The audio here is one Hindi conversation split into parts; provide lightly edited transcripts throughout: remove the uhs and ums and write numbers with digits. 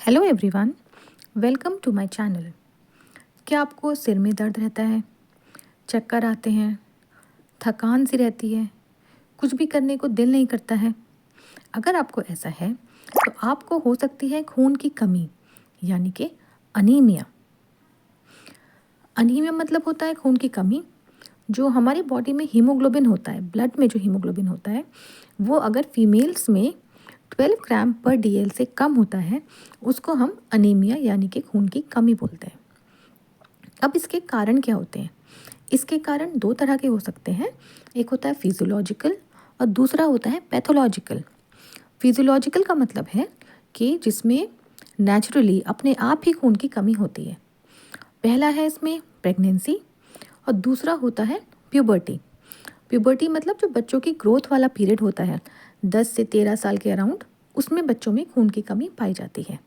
Hello everyone, welcome to my channel. क्या आपको सिर में दर्द रहता है, चक्कर आते हैं, थकान सी रहती है, कुछ भी करने को दिल नहीं करता है? अगर आपको ऐसा है तो आपको हो सकती है खून की कमी यानी कि अनीमिया। अनीमिया मतलब होता है खून की कमी। जो हमारी बॉडी में हीमोग्लोबिन होता है, ब्लड में जो हीमोग्लोबिन होता है, वो अगर फीमेल्स में 12 ग्राम पर डीएल से कम होता है, उसको हम अनीमिया यानी कि खून की कमी बोलते हैं। अब इसके कारण क्या होते हैं? इसके कारण दो तरह के हो सकते हैं। एक होता है फिजियोलॉजिकल और दूसरा होता है पैथोलॉजिकल। फिजियोलॉजिकल का मतलब है कि जिसमें नेचुरली अपने आप ही खून की कमी होती है। पहला है इसमें प्रेगनेंसी और दूसरा होता है प्यूबर्टी। प्यूबर्टी मतलब जो बच्चों की ग्रोथ वाला पीरियड होता है 10 से 13 साल के अराउंड, उसमें बच्चों में खून की कमी पाई जाती है।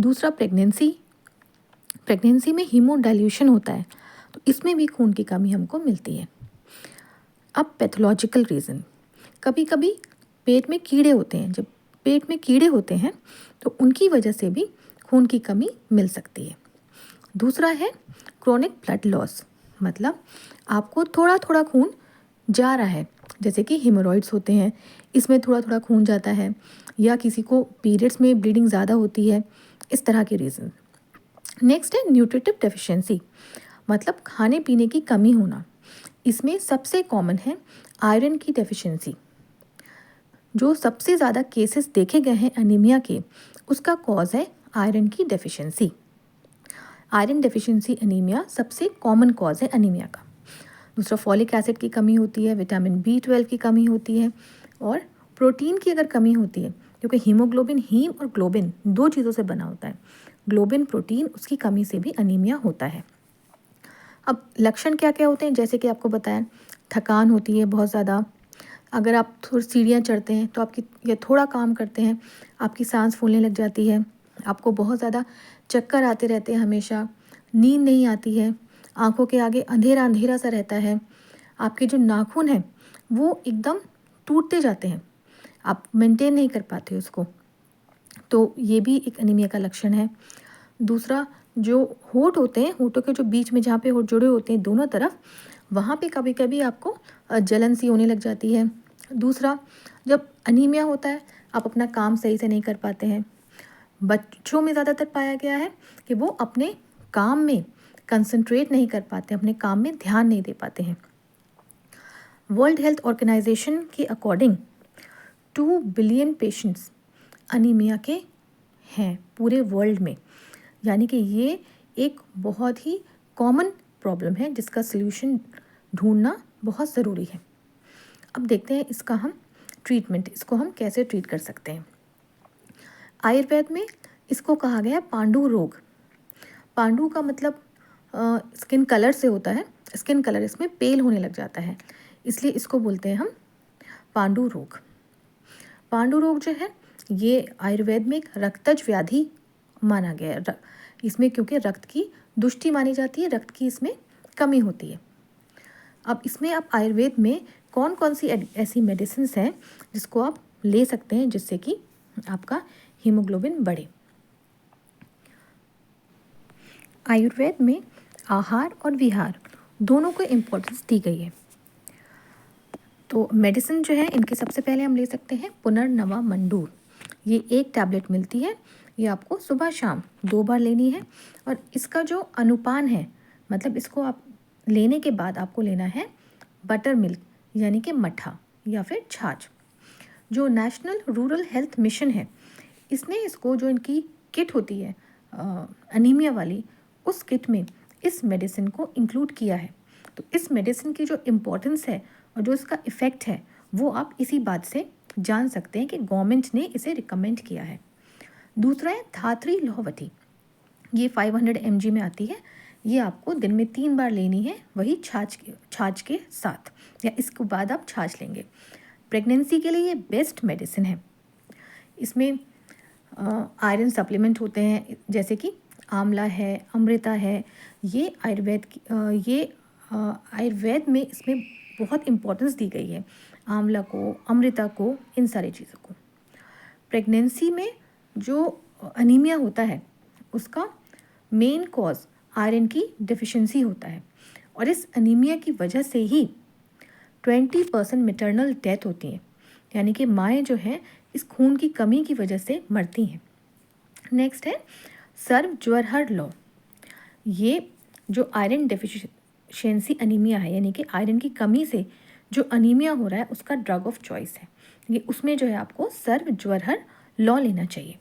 दूसरा प्रेगनेंसी। प्रेगनेंसी में हीमोडाइल्यूशन होता है, तो इसमें भी खून की कमी हमको मिलती है। अब पैथोलॉजिकल रीज़न, कभी कभी पेट में कीड़े होते हैं। जब पेट में कीड़े होते हैं तो उनकी वजह से भी खून की कमी मिल सकती है। दूसरा है क्रोनिक ब्लड लॉस, मतलब आपको थोड़ा थोड़ा खून जा रहा है, जैसे कि हेमोरॉइड्स होते हैं, इसमें थोड़ा थोड़ा खून जाता है, या किसी को पीरियड्स में ब्लीडिंग ज़्यादा होती है, इस तरह के रीज़न। नेक्स्ट है न्यूट्रिटिव डेफिशिएंसी, मतलब खाने पीने की कमी होना। इसमें सबसे कॉमन है आयरन की डेफिशिएंसी। जो सबसे ज़्यादा केसेस देखे गए हैं एनीमिया के, उसका कॉज है आयरन की डेफिशिएंसी। आयरन डेफिशिएंसी एनीमिया सबसे कॉमन कॉज है एनीमिया का। दूसरा फॉलिक एसिड की कमी होती है, विटामिन B12 की कमी होती है, और प्रोटीन की अगर कमी होती है, क्योंकि हीमोग्लोबिन हीम और ग्लोबिन दो चीज़ों से बना होता है। ग्लोबिन प्रोटीन, उसकी कमी से भी अनीमिया होता है। अब लक्षण क्या क्या होते हैं, जैसे कि आपको बताया, थकान होती है बहुत ज़्यादा। अगर आप थोड़ी सीढ़ियाँ चढ़ते हैं तो आपकी, या थोड़ा काम करते हैं, आपकी सांस फूलने लग जाती है। आपको बहुत ज़्यादा चक्कर आते रहते हैं हमेशा, नींद नहीं आती है, आंखों के आगे अंधेरा अंधेरा सा रहता है, आपके जो नाखून हैं वो एकदम टूटते जाते हैं, आप मेंटेन नहीं कर पाते उसको, तो ये भी एक अनीमिया का लक्षण है। दूसरा, जो होंठ होते हैं, होंठों के जो बीच में जहाँ पे होंठ जुड़े होते हैं दोनों तरफ, वहाँ पे कभी कभी आपको जलन सी होने लग जाती है। दूसरा, जब अनीमिया होता है आप अपना काम सही से नहीं कर पाते हैं। बच्चों में ज़्यादातर पाया गया है कि वो अपने काम में कंसंट्रेट नहीं कर पाते, अपने काम में ध्यान नहीं दे पाते हैं। वर्ल्ड हेल्थ ऑर्गेनाइजेशन के अकॉर्डिंग 2 बिलियन पेशेंट्स अनीमिया के हैं पूरे वर्ल्ड में, यानी कि ये एक बहुत ही कॉमन प्रॉब्लम है जिसका सल्यूशन ढूंढना बहुत ज़रूरी है। अब देखते हैं इसका हम ट्रीटमेंट, इसको हम कैसे ट्रीट कर सकते हैं। आयुर्वेद में इसको कहा गया है पांडु रोग। पांडु का मतलब स्किन कलर से होता है, स्किन कलर इसमें पेल होने लग जाता है, इसलिए इसको बोलते हैं हम पांडु रोग। पांडु रोग जो है ये आयुर्वेद में एक रक्तज व्याधि माना गया है। इसमें क्योंकि रक्त की दुष्टि मानी जाती है, रक्त की इसमें कमी होती है। अब इसमें आप आयुर्वेद में कौन कौन सी ऐसी मेडिसिन हैं जिसको आप ले सकते हैं जिससे कि आपका हीमोग्लोबिन बढ़े। आयुर्वेद में आहार और विहार दोनों को इम्पोर्टेंस दी गई है। तो मेडिसिन जो है इनके सबसे पहले हम ले सकते हैं पुनर्नवा मंडूर। ये एक टैबलेट मिलती है, ये आपको सुबह शाम 2 बार लेनी है, और इसका जो अनुपान है, मतलब इसको आप लेने के बाद आपको लेना है बटर मिल्क यानी कि मट्ठा या फिर छाछ। जो नेशनल रूरल हेल्थ मिशन है, इसने इसको, जो इनकी किट होती है अनीमिया वाली, उस किट में इस मेडिसिन को इंक्लूड किया है। तो इस मेडिसिन की जो इम्पोर्टेंस है और जो इसका इफ़ेक्ट है वो आप इसी बात से जान सकते हैं कि गवर्नमेंट ने इसे रिकमेंड किया है। दूसरा है धात्री लोहवती। ये 500 mg में आती है, ये आपको दिन में 3 बार लेनी है, वही छाछ के साथ, या इसके बाद आप छाछ लेंगे। प्रेगनेंसी के लिए ये बेस्ट मेडिसिन है। इसमें आयरन सप्लीमेंट होते हैं, जैसे कि आंवला है, अमृता है। ये आयुर्वेद में इसमें बहुत इम्पोर्टेंस दी गई है, आंवला को, अमृता को, इन सारी चीज़ों को। प्रेगनेंसी में जो अनीमिया होता है उसका मेन कॉज आयरन की डिफिशिएंसी होता है, और इस अनीमिया की वजह से ही 20% मैटरनल डेथ होती है, यानी कि माएँ जो हैं इस खून की कमी की वजह से मरती हैं। नेक्स्ट है सर्व ज्वरहर लॉ। ये जो आयरन डेफिशिएंसी अनीमिया है, यानी कि आयरन की कमी से जो अनीमिया हो रहा है उसका ड्रग ऑफ चॉइस है। ये उसमें जो है आपको सर्व ज्वरहर लॉ लेना चाहिए।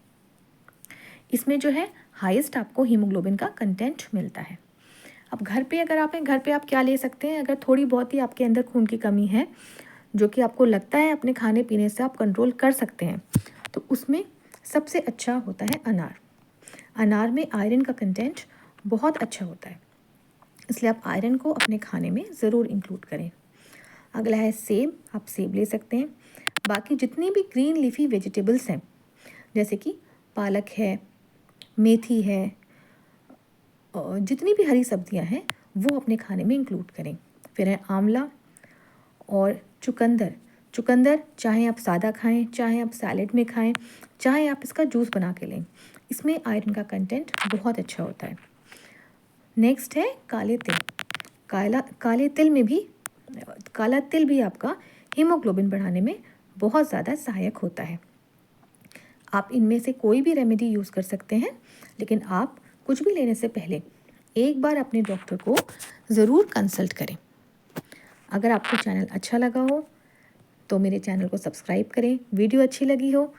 इसमें जो है हाईएस्ट आपको हीमोग्लोबिन का कंटेंट मिलता है। अब घर पे अगर आप हैं, घर पे आप क्या ले सकते हैं, अगर थोड़ी बहुत ही आपके अंदर खून की कमी है जो कि आपको लगता है अपने खाने पीने से आप कंट्रोल कर सकते हैं, तो उसमें सबसे अच्छा होता है अनार। अनार में आयरन का कंटेंट बहुत अच्छा होता है, इसलिए आप आयरन को अपने खाने में ज़रूर इंक्लूड करें। अगला है सेब, आप सेब ले सकते हैं। बाकी जितनी भी ग्रीन लीफी वेजिटेबल्स हैं, जैसे कि पालक है, मेथी है, और जितनी भी हरी सब्जियां हैं वो अपने खाने में इंक्लूड करें। फिर है आंवला और चुकंदर। चुकंदर चाहे आप सादा खाएं, चाहे आप सैलेड में खाएं, चाहे आप इसका जूस बना के लें, इसमें आयरन का कंटेंट बहुत अच्छा होता है। नेक्स्ट है काले तिल। काला तिल भी आपका हीमोग्लोबिन बढ़ाने में बहुत ज़्यादा सहायक होता है। आप इनमें से कोई भी रेमेडी यूज़ कर सकते हैं, लेकिन आप कुछ भी लेने से पहले एक बार अपने डॉक्टर को ज़रूर कंसल्ट करें। अगर आपको चैनल अच्छा लगा हो तो मेरे चैनल को सब्सक्राइब करें, वीडियो अच्छी लगी हो